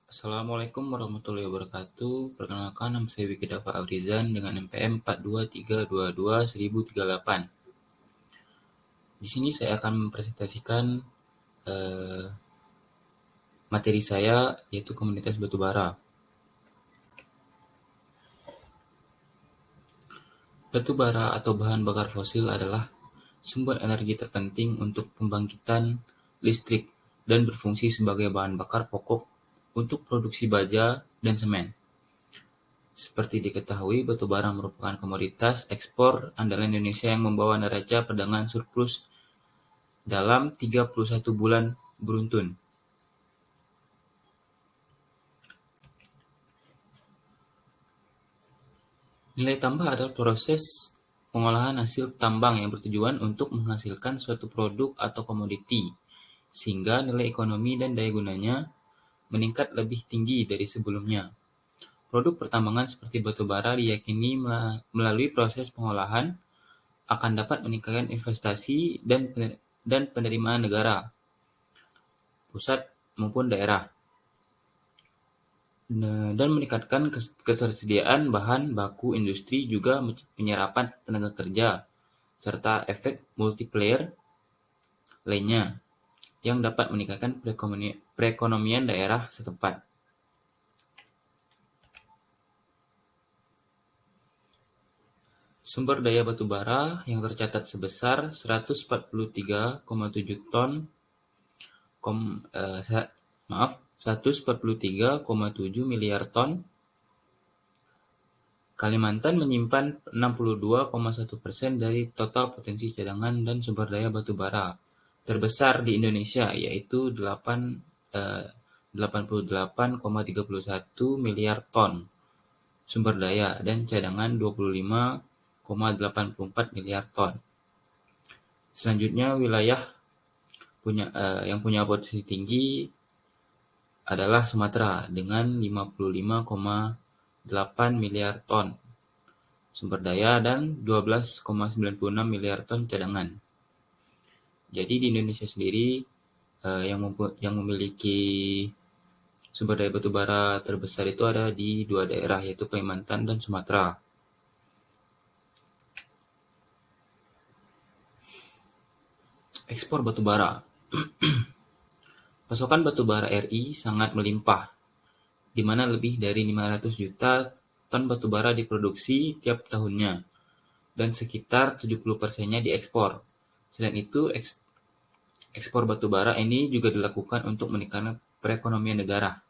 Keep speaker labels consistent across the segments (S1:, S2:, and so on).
S1: Assalamualaikum warahmatullahi wabarakatuh. Perkenalkan, nama saya Wiki Dafa Afrizan dengan NPM 42322138. Di sini saya akan mempresentasikan materi saya, yaitu komunitas batubara. Batubara atau bahan bakar fosil adalah sumber energi terpenting untuk pembangkitan listrik dan berfungsi sebagai bahan bakar pokok untuk produksi baja dan semen. Seperti diketahui, batubara merupakan komoditas ekspor andalan Indonesia yang membawa neraca perdagangan surplus dalam 31 bulan beruntun. Nilai tambah adalah proses pengolahan hasil tambang yang bertujuan untuk menghasilkan suatu produk atau komoditi, sehingga nilai ekonomi dan daya gunanya meningkat lebih tinggi dari sebelumnya. Produk pertambangan seperti batubara diyakini melalui proses pengolahan akan dapat meningkatkan investasi dan penerimaan negara, pusat maupun daerah, dan meningkatkan ketersediaan bahan baku industri, juga penyerapan tenaga kerja, serta efek multiplier lainnya yang dapat meningkatkan perekonomian daerah setempat. Sumber daya batubara yang tercatat sebesar 143,7 ton 143,7 miliar ton. Kalimantan menyimpan 62,1% dari total potensi cadangan dan sumber daya batubara terbesar di Indonesia, yaitu 88,31 miliar ton sumber daya dan cadangan 25,84 miliar ton. Selanjutnya, wilayah yang punya potensi tinggi adalah Sumatera dengan 55,8 miliar ton sumber daya dan 12,96 miliar ton cadangan. Jadi di Indonesia sendiri yang memiliki sumber daya batubara terbesar itu ada di dua daerah, yaitu Kalimantan dan Sumatera. Ekspor batubara. Pasokan batubara RI sangat melimpah, di mana lebih dari 500 juta ton batubara diproduksi tiap tahunnya, dan sekitar 70%-nya diekspor. Selain itu, ekspor batubara ini juga dilakukan untuk meningkatkan perekonomian negara.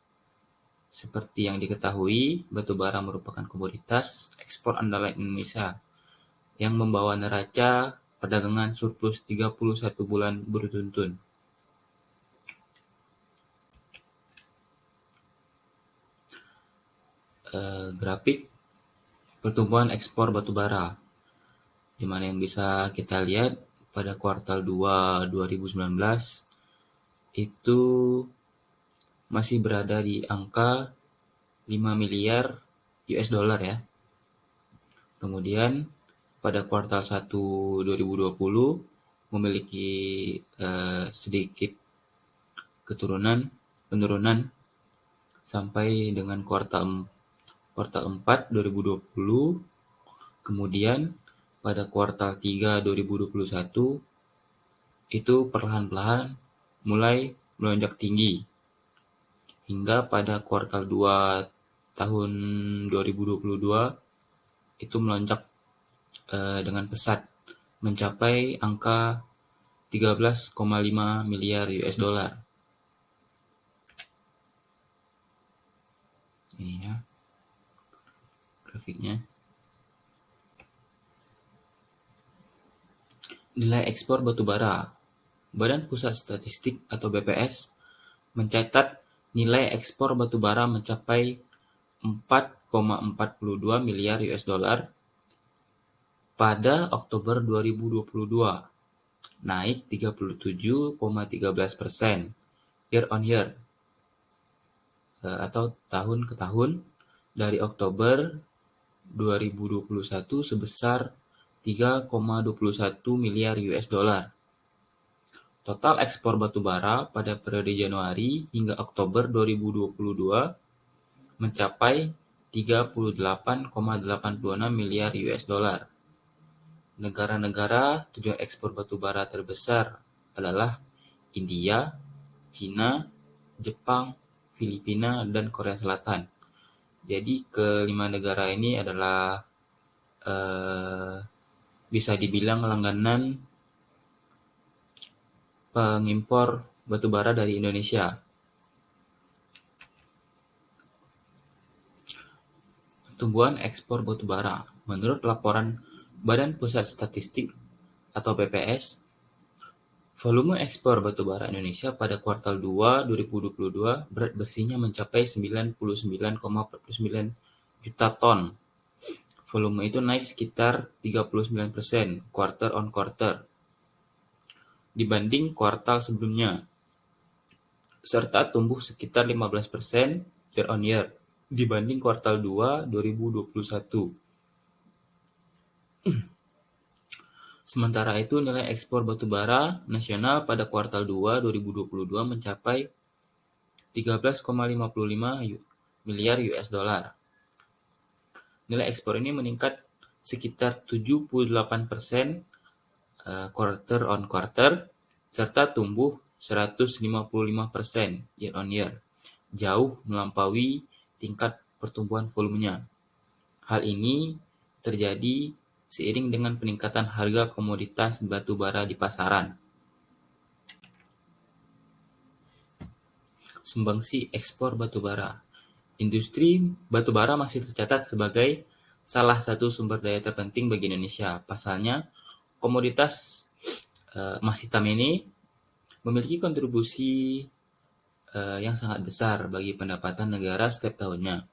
S1: Seperti yang diketahui, batubara merupakan komoditas ekspor andalan Indonesia yang membawa neraca perdagangan surplus 31 bulan beruntun. Grafik pertumbuhan ekspor batubara, di mana yang bisa kita lihat pada kuartal 2 2019 itu masih berada di angka 5 miliar US dollar ya. Kemudian pada kuartal 1 2020 memiliki sedikit penurunan sampai dengan kuartal 4 2020. Kemudian pada kuartal 3 2021 itu perlahan-lahan mulai melonjak tinggi, hingga pada kuartal 2 tahun 2022 itu melonjak dengan pesat mencapai angka 13,5 miliar US dollar. Ini ya grafiknya. Nilai ekspor batubara. Badan Pusat Statistik atau BPS mencatat nilai ekspor batubara mencapai 4,42 miliar US dollar pada Oktober 2022, naik 37,13% year on year atau tahun ke tahun dari Oktober 2021 sebesar 3,21 miliar US dollar. Total ekspor batu bara pada periode Januari hingga Oktober 2022 mencapai 38,86 miliar US dollar. Negara-negara tujuan ekspor batu bara terbesar adalah India, Cina, Jepang, Filipina, dan Korea Selatan. Jadi kelima negara ini adalah bisa dibilang langganan pengimpor batu bara dari Indonesia. Pertumbuhan ekspor batu bara. Menurut laporan Badan Pusat Statistik atau BPS, volume ekspor batu bara Indonesia pada kuartal 2 2022 berat bersihnya mencapai 99,49 juta ton. Volume itu naik sekitar 39% quarter on quarter dibanding kuartal sebelumnya, serta tumbuh sekitar 15% year on year dibanding kuartal 2 2021. Sementara itu, nilai ekspor batu bara nasional pada kuartal 2 2022 mencapai 13,55 miliar US dollar. Nilai ekspor ini meningkat sekitar 78% quarter on quarter serta tumbuh 155% year on year, jauh melampaui tingkat pertumbuhan volumenya. Hal ini terjadi seiring dengan peningkatan harga komoditas batu bara di pasaran. Sumbangsi ekspor batu bara. Industri batu bara masih tercatat sebagai salah satu sumber daya terpenting bagi Indonesia. Pasalnya, komoditas emas hitam ini memiliki kontribusi yang sangat besar bagi pendapatan negara setiap tahunnya,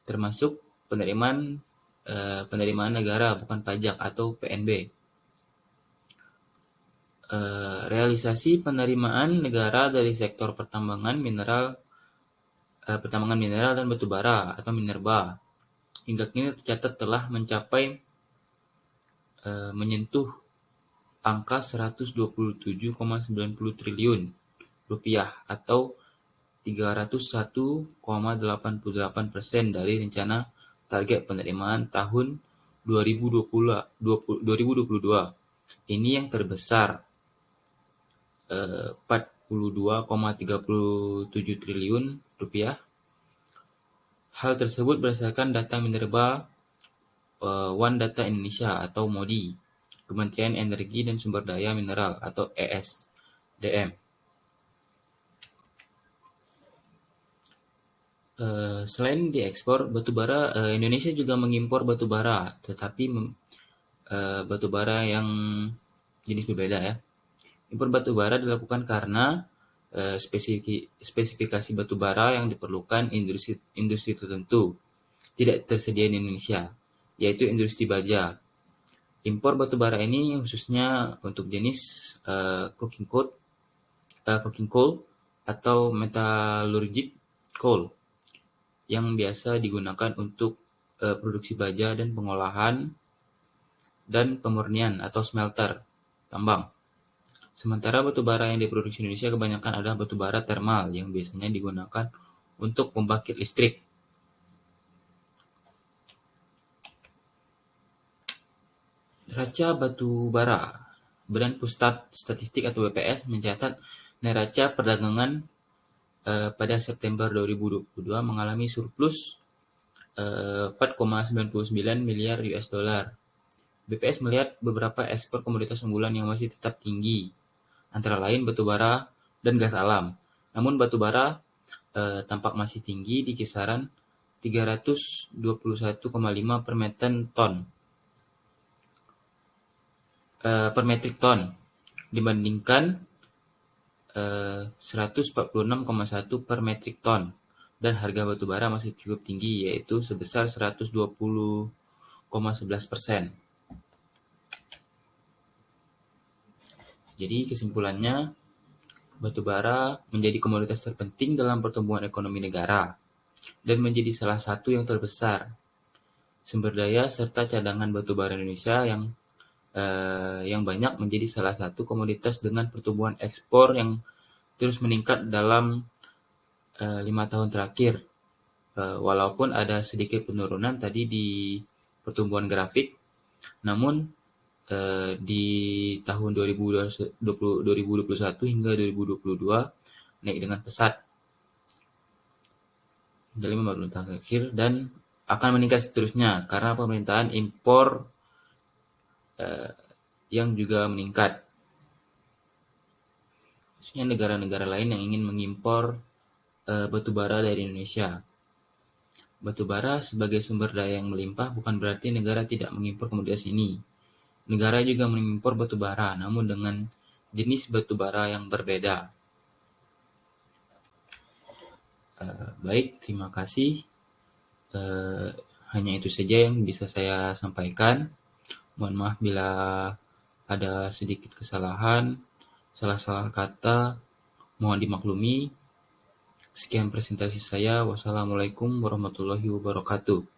S1: termasuk penerimaan negara bukan pajak atau PNB. Realisasi penerimaan negara dari sektor pertambangan mineral dan batu bara atau minerba hingga kini tercatat telah menyentuh angka 127,90 triliun rupiah atau 301,88% dari rencana target penerimaan tahun 2022. Ini yang terbesar 42,37 triliun rupiah. Hal tersebut berdasarkan data Minerba One Data Indonesia atau MODI, Kementerian Energi dan Sumber Daya Mineral atau ESDM. Selain diekspor batu bara, Indonesia juga mengimpor batu bara, tetapi batu bara yang jenis berbeda ya. Impor batu bara dilakukan karena spesifikasi batu bara yang diperlukan industri tertentu tidak tersedia di Indonesia, yaitu industri baja. Impor batu bara ini khususnya untuk jenis coking coal atau metallurgic coal yang biasa digunakan untuk produksi baja dan pengolahan dan pemurnian atau smelter tambang. Sementara batu bara yang diproduksi Indonesia kebanyakan adalah batu bara termal yang biasanya digunakan untuk pembangkit listrik. Neraca batu bara. Badan Pusat Statistik atau BPS mencatat neraca perdagangan pada September 2022 mengalami surplus 4,99 miliar US dollar. BPS melihat beberapa ekspor komoditas unggulan yang masih tetap tinggi, antara lain batu bara dan gas alam. Namun batu bara tampak masih tinggi di kisaran 321,5 per metrik ton dibandingkan 146,1 per metrik ton, dan harga batu bara masih cukup tinggi yaitu sebesar 120,11%. Jadi kesimpulannya, batu bara menjadi komoditas terpenting dalam pertumbuhan ekonomi negara dan menjadi salah satu yang terbesar sumber daya serta cadangan batu bara Indonesia yang yang banyak menjadi salah satu komoditas dengan pertumbuhan ekspor yang terus meningkat dalam 5 tahun terakhir. Walaupun ada sedikit penurunan tadi di pertumbuhan grafik, namun di tahun 2021 hingga 2022 naik dengan pesat dalam 5 tahun terakhir dan akan meningkat seterusnya karena pemerintahan impor yang juga meningkat. Khususnya negara-negara lain yang ingin mengimpor batu bara dari Indonesia. Batu bara sebagai sumber daya yang melimpah bukan berarti negara tidak mengimpor komoditas ini. Negara juga mengimpor batu bara, namun dengan jenis batu bara yang berbeda. Baik, terima kasih. Hanya itu saja yang bisa saya sampaikan. Mohon maaf bila ada sedikit kesalahan, salah-salah kata, mohon dimaklumi. Sekian presentasi saya. Wassalamualaikum warahmatullahi wabarakatuh.